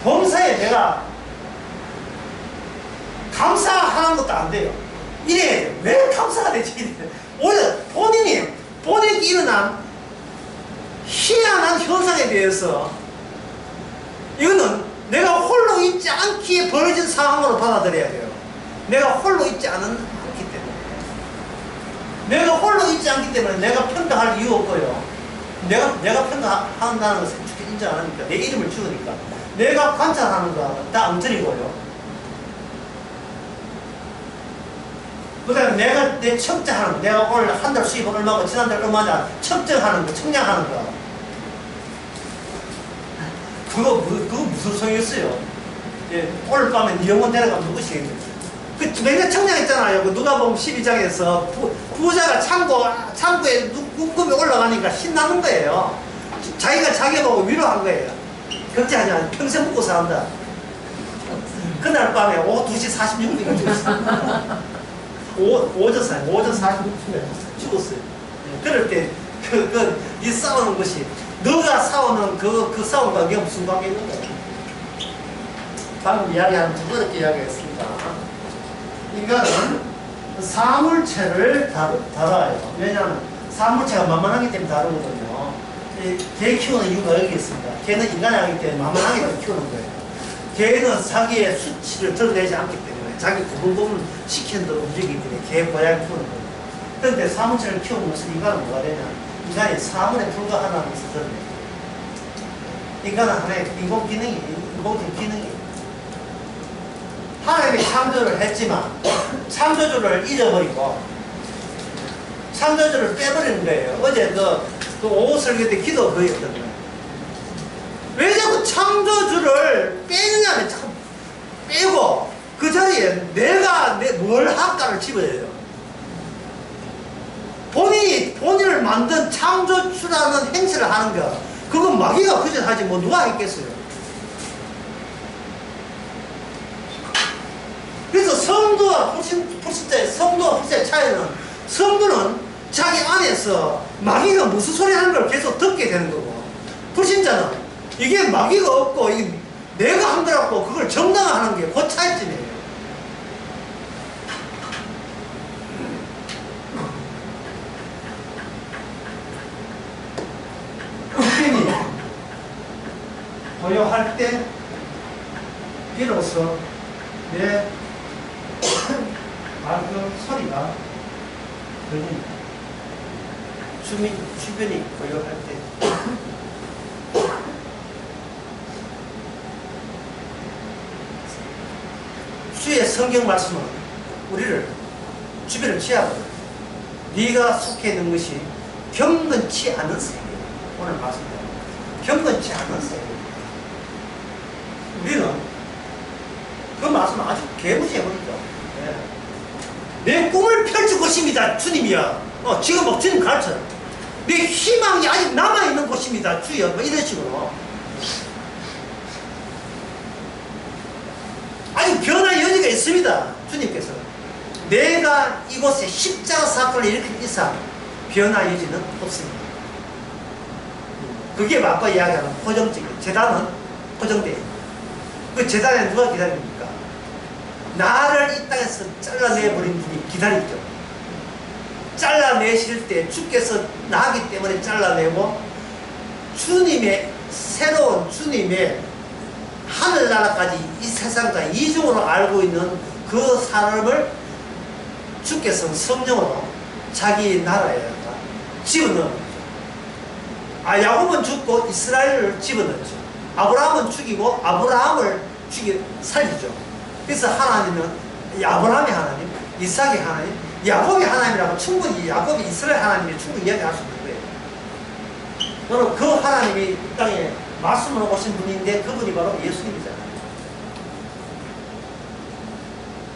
범사에 내가 감사하는 것도 안 돼요. 이래 왜 감사가 되지? 오히려 본인이 일어난 희한한 현상에 대해서 이거는 내가 홀로 있지 않기에 벌어진 상황으로 받아들여야 돼요. 내가 홀로 있지 않기 때문에. 내가 홀로 있지 않기 때문에 내가 평가할 이유 없고요. 내가 평가한다는 것을 인정 안 하니까, 내 이름을 지으니까, 내가 관찰하는 거 다 엉터리고요. 그 다음에 내 측정하는 거, 내가 오늘 한 달 수입은 얼마고 지난달 얼마냐 측정하는 거, 측량하는 거, 그거 무슨 소용이 있어요? 예, 오늘 밤에 네 영혼 데려가면 누구시겠어요? 매년 청량했잖아요. 누가 보면 12장에서 부자가 창고에 눈금이 올라가니까 신나는 거예요. 자기가 자기 보고 위로한 거예요. 걱정하지 마. 평생 먹고 산다. 그날 밤에 오후 2시 46분에 죽었어요. 오전 46분에 죽었어요. 그럴 때 이 싸우는 것이 너가 싸우는 그 싸움과 네가 무슨 관계 있는 거야? 방금 이야기하는 두 번째 이야기했습니다. 인간은 사물체를 다뤄요. 왜냐하면 사물체가 만만하기 때문에 다루거든요. 개 키우는 이유가 여기 있습니다. 개는 인간이 하기 때문에 만만하게 키우는 거예요. 개는 자기의 수치를 드러내지 않기 때문에 자기 구분구분 시키는 대로 움직이기 때문에 개, 고양이 키우는 거예요. 그런데 사물체를 키우면 무슨 인간은 뭐가 되냐? 인간이 사물에 불과하다는 것을 드러내. 인간은 하나의 인공적 기능이. 하나님이 창조를 했지만 창조주를 잊어버리고 창조주를 빼버리는 거예요. 어제 그 오후 설교 때 기도 그였거든요. 왜 자꾸 창조주를 빼느냐면 참 빼고 그 자리에 내가 뭘 할까를 집어요. 본인을 만든 창조주라는 행세를 하는 거, 그건 마귀가 그저 하지 뭐 누가 했겠어요. 그래서 성도와 불신자의 차이는, 성도는 자기 안에서 마귀가 무슨 소리 하는 걸 계속 듣게 되는 거고, 불신자는 이게 마귀가 없고 이게 내가 한 거라고 그걸 정당화하는 게 그 차이점이에요. 주님이 고요할 때 비로소 내 맑은 소리가 들립니다. 주변이 고요할 때 주의 성경 말씀은 우리를 주변을 취하거든. 네가 속해 있는 것이 경건치 않은 세계. 오늘 말씀대로 경건치 않은 세계. 우리는 그 말씀을 아주 개무시해버리죠. 내 꿈을 펼칠 것입니다, 주님이야. 지금 막 주님 가르쳐요. 내 희망이 아직 남아있는 곳입니다, 주여. 뭐 이런 식으로. 아직 변화의 여지가 있습니다, 주님께서. 내가 이곳에 십자가 사건을 일으킨 이상 변화의 여지는 없습니다. 그게 맞고 이야기하는 포정적인, 재단은 포정돼요. 그 재단에 누가 기다립니까? 나를 이 땅에서 잘라내버린 분이 기다리죠. 잘라내실 때 주께서 나기 때문에 잘라내고, 주님의 새로운 주님의 하늘나라까지 이 세상과 이중으로 알고 있는 그 사람을 주께서 성령으로 자기 나라에 집어넣어요. 야곱은 죽고 이스라엘을 집어넣었죠. 아브라함은 죽이고 아브라함을 살리죠. 그래서 하나님은 아브라함의 하나님, 이삭의 하나님, 야곱의 하나님이라고 충분히, 야곱이 이스라엘 하나님이 충분히 이야기할 수 있는 거예요. 바로 그 하나님이 이 땅에 말씀으로 오신 분인데 그분이 바로 예수님이잖아요.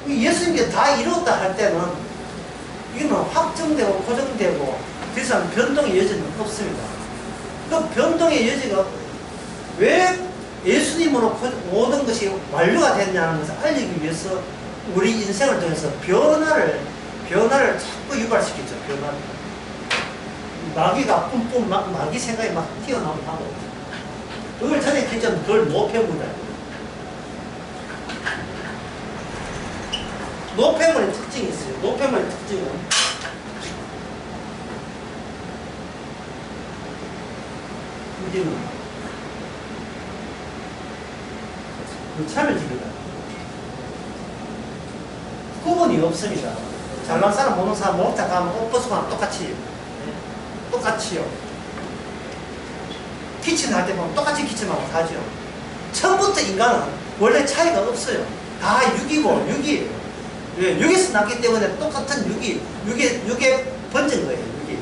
예수님이 다 이루었다 할 때는 이거는 확정되고 고정되고 더 이상 변동의 여지는 없습니다. 그 변동의 여지가 왜 예수님으로 모든 것이 완료가 됐냐는 것을 알리기 위해서 우리 인생을 통해서 변화를 자꾸 유발시키죠. 변화를. 마귀가 뿜뿜 마귀 생각이 막 튀어나오고 하고, 그걸 전에 기점 그걸 노폐물이다. 노폐물의 특징이 있어요. 노폐물의 특징은 우리는 참을 지르다. 구분이 없습니다. 잘난 사람 모르는 사람 목자 가면 옷 벗고 하면 똑같이요. 키친 할 때 보면 똑같이 키친하고 사죠. 처음부터 인간은 원래 차이가 없어요. 다 육이고 육이에요. 육에서 났기 때문에 똑같은 육에 번진 거예요. 육이.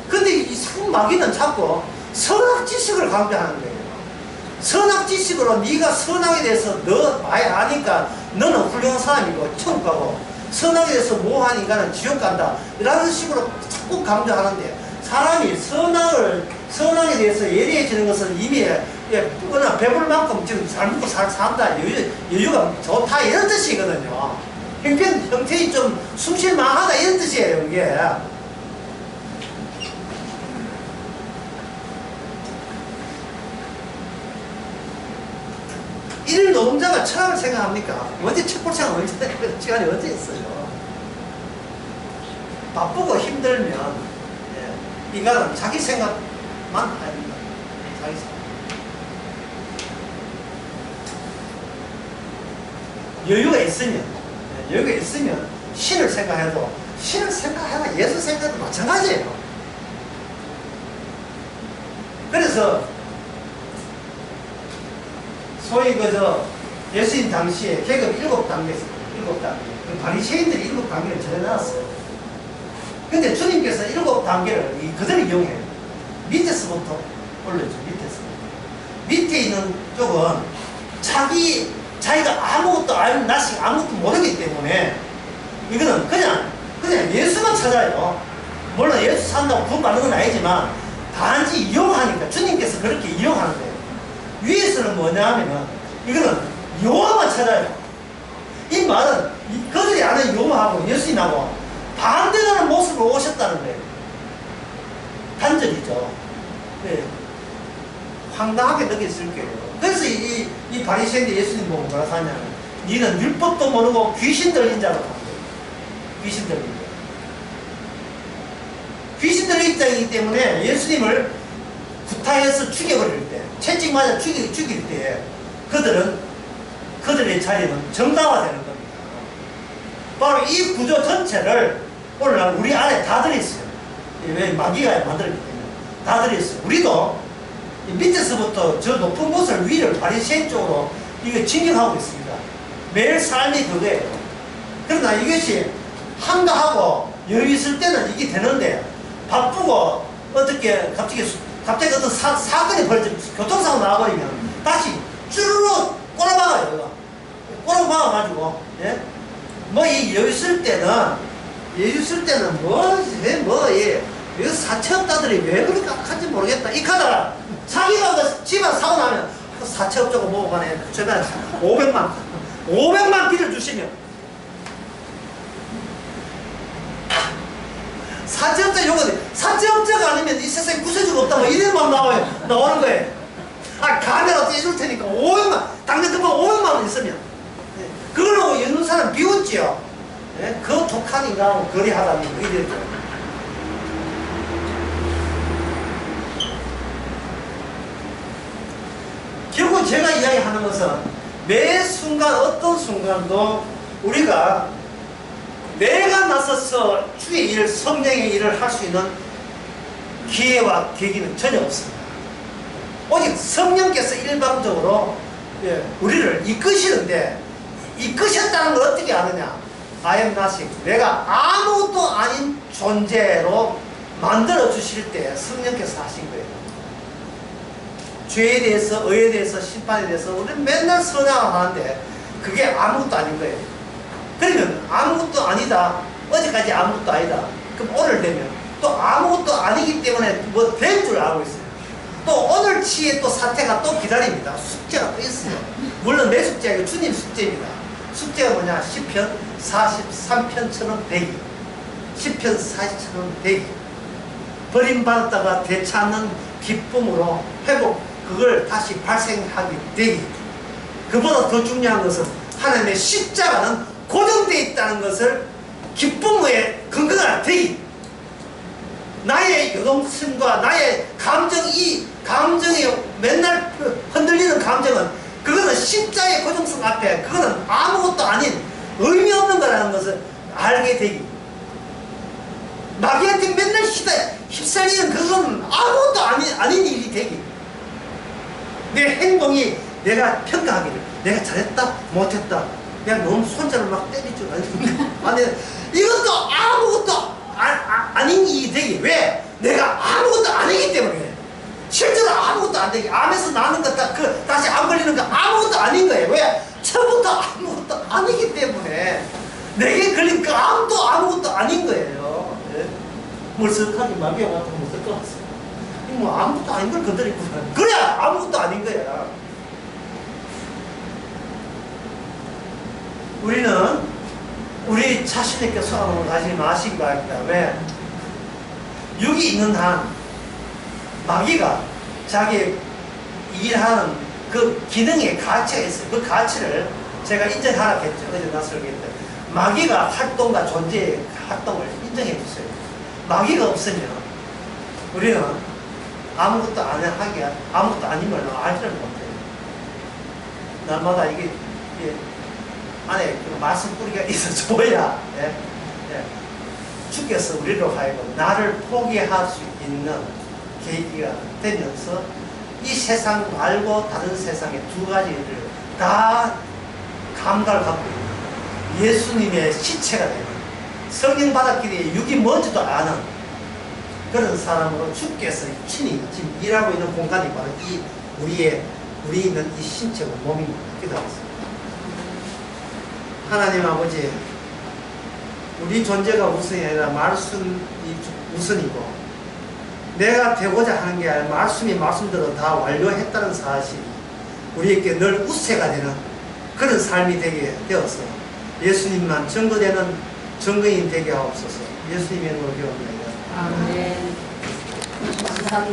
근데 이 마귀는 자꾸 선악 지식을 강조하는 거예요. 선악 지식으로 네가 선악에 대해서 너 많이 아니까 너는 훌륭한 사람이고 천국 가고, 선악에 대해서 모호한 인간은 지옥 간다, 이라는 식으로 자꾸 강조하는데, 사람이 선악에 대해서 예리해지는 것은 이미 그냥 배불 만큼 지금 잘 먹고 산다, 여유가 좋다, 이런 뜻이거든요. 형편이 좀 숨쉴만하다, 이런 뜻이에요. 이게 일 노동자가 철학을 생각합니까? 언제 첩불창은 시간이 언제 있어요? 바쁘고 힘들면 인간은 자기 생각만 합니다. 자기 생각. 여유가 있으면 신을 생각해도 신을 생각해봐. 예수 생각도 마찬가지예요. 그래서 소위 예수님 당시에 계급 7단계 있었거든요. 7단계. 바리새인들이 7단계를 정해놨어요. 근데 주님께서 7단계를 그대로 이용해요. 밑에서부터 올려줘. 밑에 있는 쪽은 자기가 아무것도 알고 나씩 아무것도 모르기 때문에 이거는 그냥 예수만 찾아요. 물론 예수 산다고 구원받는 건 아니지만 단지 이용하니까 주님께서 그렇게 이용하는 거예요. 위에서는 뭐냐 하면은 이거는 여호와만 찾아요. 이 말은 그들이 아는 여호와하고 예수님하고 반대하는 모습으로 오셨다는 거예요. 단절이죠. 네. 황당하게 느꼈을 거예요. 그래서 이 바리새인들 예수님 보고 뭐라고 하냐면 니는 율법도 모르고 귀신 들린 자로 한 거예요. 귀신 들린 자. 귀신 들린 자이기 때문에 예수님을 구타해서 죽여버릴 때, 채찍 맞아 죽일 때 그들의 자리는 정당화되는 겁니다. 바로 이 구조 전체를 오늘날 우리 안에 다 들어있어요. 왜 마귀가 만들었기 때문에 다 들어있어요. 우리도 밑에서부터 저 높은 곳을 위를 바리새인 쪽으로 이거 진격하고 있습니다. 매일 삶이 그거예요. 그러나 이것이 한가하고 여유 있을 때는 이게 되는데 바쁘고 어떻게 갑자기 어떤 사건이 벌어져 교통사고 나와버리면 다시 쭈르륵 꼬라박아요. 꼬라박아가지고 예? 뭐 이 여유 있을 때는 여기 사채업자들이 왜 그렇게 악한지 모르겠다. 이 카드가 자기가 그 집안 사고 나면 사채업자가 뭐고 간에 주변에 500만 빌려주시면 사채업자가 아니면 이 세상에 구세주가 없다 뭐 이래만 나오는 거예요. 카메라 떼줄 테니까 500만 당장 금방 500만 원 있으면 그걸로 연는 사람 비웃지요. 예? 그 독한 인간하고 거리하다니 이랬죠. 결국 제가 이야기하는 것은 매 순간 어떤 순간도 우리가 내가 나서서 주의 일, 성령의 일을 할 수 있는 기회와 계기는 전혀 없습니다. 오직 성령께서 일방적으로 우리를 이끄시는데 이끄셨다는 걸 어떻게 아느냐? I am nothing. 내가 아무것도 아닌 존재로 만들어 주실 때 성령께서 하신 거예요. 죄에 대해서, 의에 대해서, 심판에 대해서 우리는 맨날 선양을 하는데 그게 아무것도 아닌 거예요. 그러면 아무것도 아니다. 어제까지 아무것도 아니다. 그럼 오늘 되면 또 아무것도 아니기 때문에 뭐 될 줄 알고 있어요. 또 오늘치에 또 사태가 또 기다립니다. 숙제가 또 있어요. 물론 내 숙제가 아니고 주님 숙제입니다. 숙제가 뭐냐? 시편 43편처럼 되기. 시편 40처럼 되기. 버림받았다가 되찾는 기쁨으로 회복, 그걸 다시 발생하게 되기. 그보다 더 중요한 것은 하나님의 십자가는 고정되어 있다는 것을 기쁨의 근거가 되기. 나의 요동심과 나의 감정이 맨날 흔들리는 감정은 그거는 십자의 고정성 앞에 그거는 아무것도 아닌 의미 없는 거라는 것을 알게 되기. 마귀한테 맨날 휩쓸리는 그건 아무것도 아닌 일이 되기. 내 행동이 내가 평가하기를 내가 잘했다 못했다 내가 너무 손자를 막 때릴 줄 아니 이것도 아무것도 아닌 일이 되기. 왜? 내가 아무것도 아니기 때문에. 실제로 아무것도 안 되기. 암에서 나는 것 다시 암 걸리는 거 아무것도 아닌 거예요. 왜? 처음부터 아무것도 아니기 때문에 내게 걸린 그 암도 아무것도 아닌 거예요. 네? 멀썩하게 마귀와 같은 못할 것 같습니다. 뭐 아무것도 아닌 걸 건드리고 그래 아무것도 아닌 거야. 우리는 우리 자신에게 소망을 가지 마시기 바랍니다. 왜? 육이 있는 한 마귀가 자기 일하는 그 기능의 가치가 있어요. 그 가치를 제가 인정하라 했죠. 어제 나설기했는데 마귀가 활동과 존재의 활동을 인정해 주세요. 마귀가 없으면 우리는 아무것도 아무것도 아닌 걸 알지를 못해요. 날마다 이게 안에 그 말씀 뿌리가 있어줘야 주께서 우리로 하여금 나를 포기할 수 있는 계기가 되면서 이 세상 말고 다른 세상의 두 가지를 다 감각을 갖고 있는 예수님의 시체가 되는 성령 받았기에 육이 뭔지도 아는 그런 사람으로 주께서 친히 지금 일하고 있는 공간이 바로 이 우리 있는 이 신체고 몸입니다. 기도하겠습니다. 하나님 아버지, 우리 존재가 우선이 아니라 말씀이 우선이고 내가 되고자 하는 게 아니라 말씀이 말씀대로 다 완료했다는 사실이 우리에게 늘 우세가 되는 그런 삶이 되게 되어서 예수님만 증거되는 증거인 되게 하옵소서. 예수님의 이름으로 기도합니다. 아멘.